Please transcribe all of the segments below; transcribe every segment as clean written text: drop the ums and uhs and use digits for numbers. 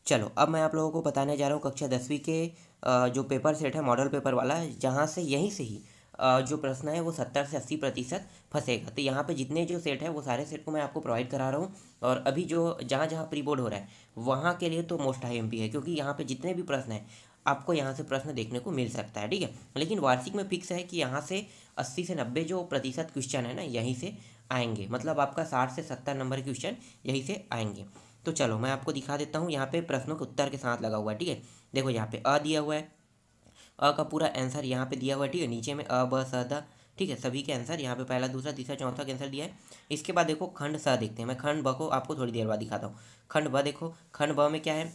चलो अब मैं आप लोगों को बताने जा रहा हूँ कक्षा 10वीं के जो पेपर सेट है मॉडल पेपर वाला, जहाँ से यहीं से ही जो प्रश्न है वो 70 से 80% फंसेगा। तो यहाँ पे जितने जो सेट है वो सारे सेट को मैं आपको प्रोवाइड करा रहा हूँ। और अभी जो जहाँ जहाँ प्री बोर्ड हो रहा है वहाँ के लिए तो मोस्ट हाई एमपी है, क्योंकि यहाँ पे जितने भी प्रश्न हैं आपको यहाँ से प्रश्न देखने को मिल सकता है, ठीक है। लेकिन वार्षिक में फिक्स है कि यहाँ से 80 से 90 जो प्रतिशत क्वेश्चन है ना यहीं से आएंगे, मतलब आपका 60 से 70 नंबर के क्वेश्चन यहीं से आएंगे। तो चलो मैं आपको दिखा देता हूँ, यहाँ पे प्रश्नों के उत्तर के साथ लगा हुआ है, ठीक है। देखो यहाँ पे अ दिया हुआ है, अ का पूरा आंसर यहाँ पे दिया हुआ है, ठीक है। नीचे में अ ब स द, ठीक है, सभी के आंसर यहाँ पे पहला दूसरा तीसरा चौथा का आंसर दिया है। इसके बाद देखो खंड स देखते हैं, मैं खंड ब को आपको थोड़ी देर बाद दिखाता हूँ। खंड ब देखो, खंड ब में क्या है,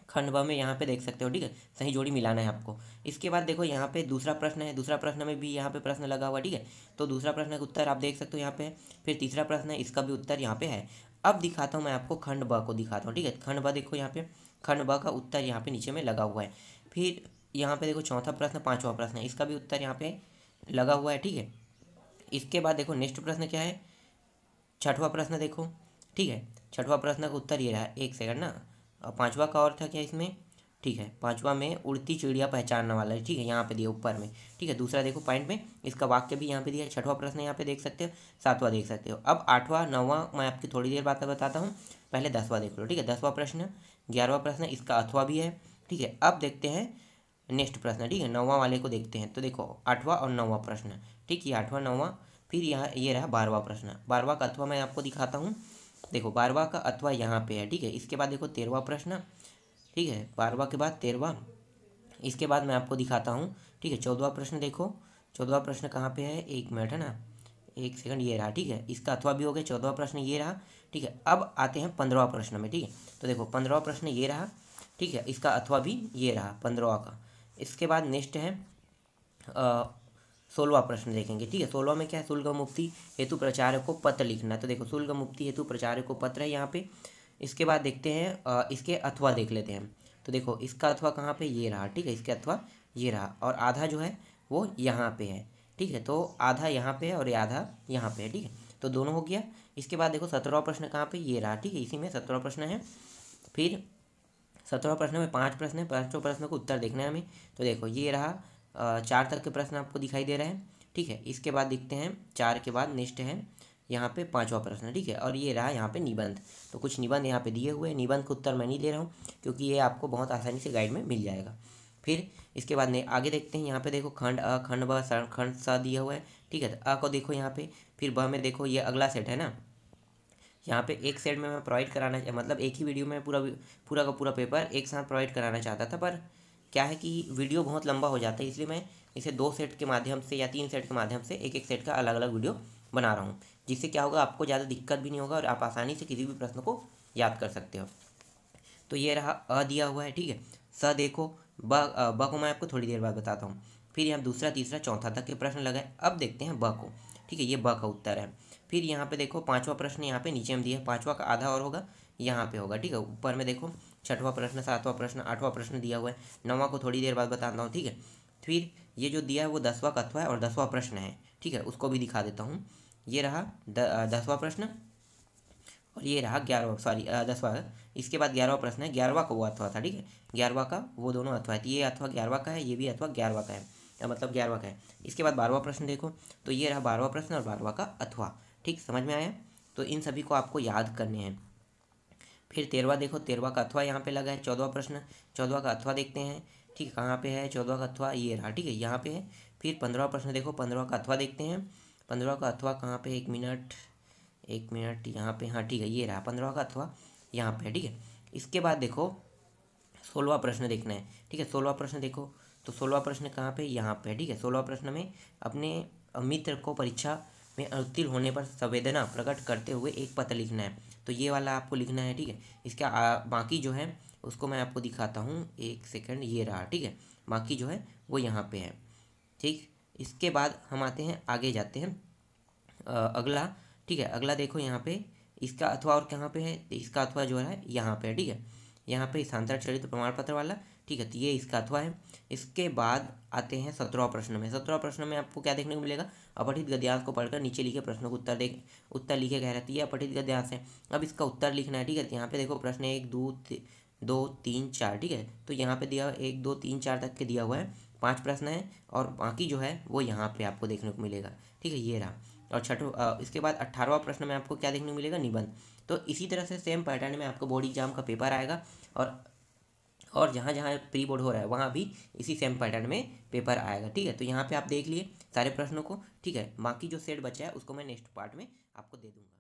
खंड ब में यहाँ पे देख सकते हो, ठीक है, सही जोड़ी मिलाना है आपको। इसके बाद देखो यहाँ पे दूसरा प्रश्न है, दूसरा प्रश्न में भी यहाँ पे प्रश्न लगा हुआ, ठीक है। तो दूसरा प्रश्न का उत्तर आप देख सकते हो यहाँ पे है। फिर तीसरा प्रश्न है, इसका भी उत्तर यहाँ पे है। अब दिखाता हूँ मैं आपको खंड ब को दिखाता हूँ, ठीक है। खंड ब देखो यहाँ पे, खंड ब का उत्तर यहाँ पे नीचे में लगा हुआ है। फिर यहाँ पे देखो चौथा प्रश्न पांचवा प्रश्न है, इसका भी उत्तर यहाँ पे लगा हुआ है, ठीक है। इसके बाद देखो नेक्स्ट प्रश्न क्या है, छठवां प्रश्न देखो, ठीक है। छठवां प्रश्न का उत्तर ये रहा, एक सेकंड ना, पांचवा का और था क्या इसमें, ठीक है। पांचवा में उड़ती चिड़िया पहचानने वाला है, ठीक है, यहाँ पे दिया ऊपर में, ठीक है। दूसरा देखो पॉइंट में इसका वाक्य भी यहाँ पे दिया है। छठवां प्रश्न यहाँ पे देख सकते हो, सातवां देख सकते हो। अब आठवां नौवां मैं आपकी थोड़ी देर बाद बताता हूँ, पहले 10वां देख लो, ठीक है। 10वां प्रश्न, 11वां प्रश्न, इसका अथवा भी है, ठीक है। अब देखते हैं नेक्स्ट प्रश्न, ठीक है, 9वां वाले को देखते हैं। तो देखो 8वां और 9वां प्रश्न, ठीक है, 8वां 9वां। फिर यहाँ ये रहा 12वां प्रश्न, 12वां का अथवा मैं आपको दिखाता हूँ। देखो 12वां का अथवा यहाँ पे है, ठीक है। इसके बाद देखो 13वां प्रश्न, ठीक है, 12वां के बाद 13वां। इसके बाद मैं आपको दिखाता हूँ, ठीक है, 14वां प्रश्न देखो। 14वां प्रश्न कहाँ पे है, एक मिनट है ना, एक सेकंड, ये रहा, ठीक है। इसका अथवा भी हो गया, 14वां प्रश्न ये रहा, ठीक है। अब आते हैं 15वां प्रश्न में, ठीक है। तो देखो 15वां प्रश्न ये रहा, ठीक है, इसका अथवा भी ये रहा 15वां का। इसके बाद नेक्स्ट है 16वां प्रश्न देखेंगे, ठीक है। 16वां में क्या है, शुल्क मुक्ति हेतु प्रचारक को पत्र लिखना है। तो देखो शुल्क मुक्ति हेतु प्रचारक को पत्र है यहाँ पे। इसके बाद देखते हैं इसके अथवा देख लेते हैं। तो देखो इसका अथवा कहाँ पे, ये रहा, ठीक है, इसके अथवा ये रहा, और आधा जो है वो यहाँ पे है, ठीक है। तो आधा यहाँ पे है और ये आधा यहाँ पे है, ठीक है, तो दोनों हो गया। इसके बाद देखो 17वां प्रश्न कहाँ पे, ये रहा, ठीक है, इसी में 17वां प्रश्न है। फिर 17वां प्रश्न में 5 प्रश्न है, पाँचों प्रश्न को उत्तर देखना है हमें। तो देखो ये रहा 4 तक के प्रश्न आपको दिखाई दे रहे हैं, ठीक है। इसके बाद देखते हैं 4 के बाद नेक्स्ट है यहाँ पे 5वां प्रश्न, ठीक है, और ये रहा यहाँ पे निबंध। तो कुछ निबंध यहाँ पे दिए हुए हैं, निबंध का उत्तर मैं नहीं दे रहा हूँ क्योंकि ये आपको बहुत आसानी से गाइड में मिल जाएगा। फिर इसके बाद ने आगे देखते हैं, यहाँ पे देखो खंड अ, खंड ब, खंड सा दिया हुआ है, ठीक है। तो अ को देखो यहाँ पे, फिर ब में देखो ये अगला सेट है ना। यहाँ पे एक सेट में मैं प्रोवाइड कराना मतलब एक ही वीडियो में पूरा पूरा का पूरा पेपर एक साथ प्रोवाइड कराना चाहता था, पर क्या है कि वीडियो बहुत लंबा हो जाता है, इसलिए मैं इसे 2 सेट के माध्यम से या 3 सेट के माध्यम से एक एक सेट का अलग अलग वीडियो बना रहा हूँ, जिससे क्या होगा आपको ज़्यादा दिक्कत भी नहीं होगा और आप आसानी से किसी भी प्रश्न को याद कर सकते हो। तो ये रहा अ दिया हुआ है, ठीक है। स देखो, ब को मैं आपको थोड़ी देर बाद बताता हूँ। फिर यहाँ दूसरा तीसरा चौथा तक के प्रश्न लगाए। अब देखते हैं ब को, ठीक है, ये ब का उत्तर है। फिर यहाँ पे देखो 5वां प्रश्न यहाँ पे नीचे में दिया है, 5वां का आधा और होगा यहाँ पे होगा, ठीक है। ऊपर में देखो 6वां प्रश्न 7वां प्रश्न 8वां प्रश्न दिया हुआ है। 9वां को थोड़ी देर बाद बताता हूँ, ठीक है। फिर ये जो दिया है वो 10वां का अथवा है और 10वां प्रश्न है, ठीक है, उसको भी दिखा देता हूँ। ये रहा 10वां प्रश्न और ये रहा 11वां, सॉरी 10वां। इसके बाद 11वां प्रश्न है, 11वां का वो अथवा था, ठीक है, 11वां का वो दोनों अथवा है। ये अथवा 11वां का है, ये भी अथवा 11वां का है, मतलब 11वां का है। इसके बाद 12वां प्रश्न देखो, तो ये रहा 12वां प्रश्न और 12वां का अथवा, ठीक, समझ में आया। तो इन सभी को आपको याद करने हैं। फिर 13वां देखो, 13वां का अथवा यहाँ पे लगा है। 14वां प्रश्न, 14वां का अथवा देखते हैं, ठीक है, कहाँ पे है 14वां का अथवा, ये रहा, ठीक है, यहाँ पे है। फिर 15वां प्रश्न देखो, 15वां का अथवा देखते हैं। 15वां का अथवा कहाँ पे, एक मिनट यहाँ पे, हाँ ठीक है, ये रहा 15वां का अथवा यहाँ पे है, ठीक है। इसके बाद देखो 16वां प्रश्न देखना है, ठीक है। 16वां प्रश्न देखो, तो 16वां प्रश्न कहाँ पे, यहाँ पे है, ठीक है। 16वां प्रश्न में अपने मित्र को परीक्षा में उत्तीर्ण होने पर संवेदना प्रकट करते हुए एक पत्र लिखना है। तो ये वाला आपको लिखना है, ठीक है। इसका बाकी जो है उसको मैं आपको दिखाता हूँ, एक सेकंड, ये रहा, ठीक है, बाकी जो है वो यहाँ पे है, ठीक। इसके बाद हम आते हैं, आगे जाते हैं अगला, ठीक है। अगला देखो यहाँ पे इसका अथवा और कहाँ पे है, तो इसका अथवा जो है यहाँ पे है, ठीक है, यहाँ पे स्थानांतरण चरित्र प्रमाण पत्र वाला, ठीक है, तो ये इसका अथवा है। इसके बाद आते हैं 17वां प्रश्न में। 17वां प्रश्न में आपको क्या देखने को मिलेगा, अपठित गद्यांश को पढ़कर नीचे लिखे प्रश्नों को उत्तर लिखे कह रहे थे, ये अपठित गद्यांश है। अब इसका उत्तर लिखना है, ठीक है। तो यहाँ पे देखो प्रश्न 1 2 2 3 4, ठीक है। तो यहाँ पे दिया 1 2 3 4 तक के दिया हुआ है, 5 प्रश्न है और बाकी जो है वो यहाँ पे आपको देखने को मिलेगा, ठीक है, ये रहा। और इसके बाद 18वां प्रश्न में आपको क्या देखने को मिलेगा, निबंध। तो इसी तरह से सेम पैटर्न में आपको बोर्ड एग्जाम का पेपर आएगा और जहाँ जहाँ प्री बोर्ड हो रहा है वहाँ भी इसी सेम पैटर्न में पेपर आएगा, ठीक है। तो यहाँ पे आप देख लिए सारे प्रश्नों को, ठीक है। बाकी जो सेट बचा है उसको मैं नेक्स्ट पार्ट में आपको दे दूँगा।